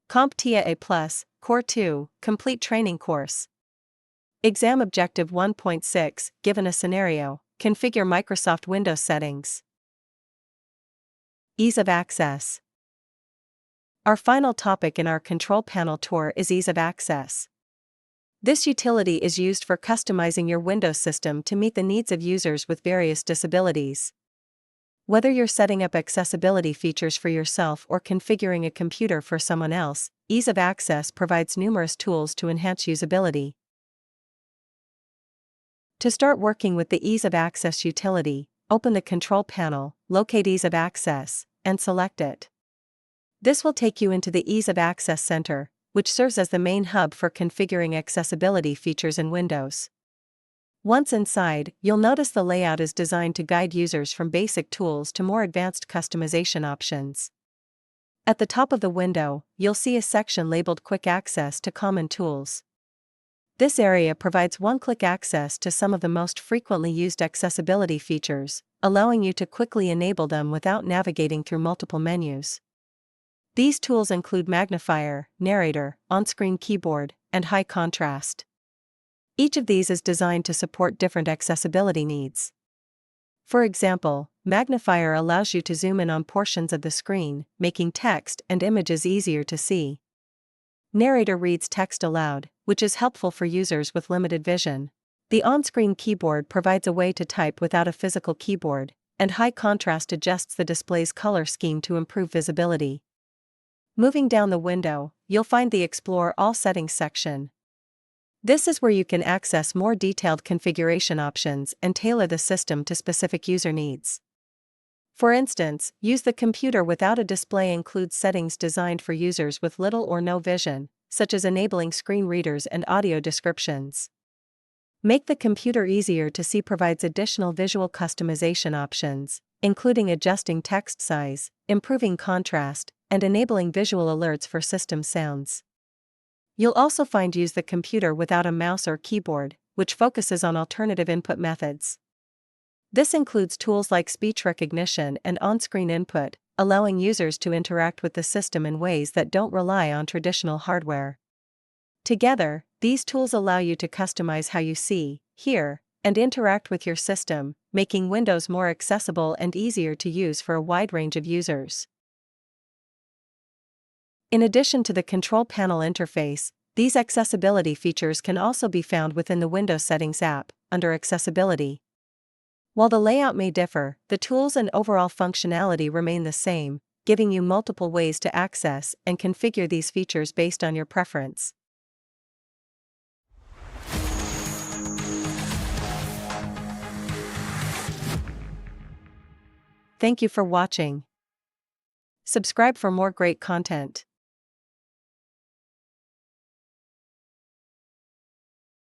CompTIA A Core 2, Complete Training Course. Exam Objective 1.6, given a scenario, configure Microsoft Windows settings. Ease of access. Our final topic in our control panel tour is ease of access. This utility is used for customizing your Windows system to meet the needs of users with various disabilities. Whether you're setting up accessibility features for yourself or configuring a computer for someone else, ease of access provides numerous tools to enhance usability. To start working with the ease of access utility, open the control panel, locate ease of access, and select it. This will take you into the Ease of Access Center, which serves as the main hub for configuring accessibility features in Windows. Once inside, you'll notice the layout is designed to guide users from basic tools to more advanced customization options. At the top of the window, you'll see a section labeled Quick Access to Common Tools. This area provides one-click access to some of the most frequently used accessibility features, allowing you to quickly enable them without navigating through multiple menus. These tools include magnifier, narrator, on-screen keyboard, and high contrast. Each of these is designed to support different accessibility needs. For example, magnifier allows you to zoom in on portions of the screen, making text and images easier to see. Narrator reads text aloud, which is helpful for users with limited vision. The on-screen keyboard provides a way to type without a physical keyboard, and high contrast adjusts the display's color scheme to improve visibility. Moving down the window, you'll find the Explore All Settings section. This is where you can access more detailed configuration options and tailor the system to specific user needs. For instance, use the computer without a display includes settings designed for users with little or no vision, such as enabling screen readers and audio descriptions. Make the computer easier to see provides additional visual customization options, including adjusting text size, improving contrast, and enabling visual alerts for system sounds. You'll also find Use the Computer Without a Mouse or Keyboard, which focuses on alternative input methods. This includes tools like speech recognition and on-screen input, allowing users to interact with the system in ways that don't rely on traditional hardware. Together, these tools allow you to customize how you see, hear, and interact with your system, making Windows more accessible and easier to use for a wide range of users. In addition to the control panel interface, these accessibility features can also be found within the Windows Settings app, under Accessibility. While the layout may differ, the tools and overall functionality remain the same, giving you multiple ways to access and configure these features based on your preference. Thank you for watching. Subscribe for more great content.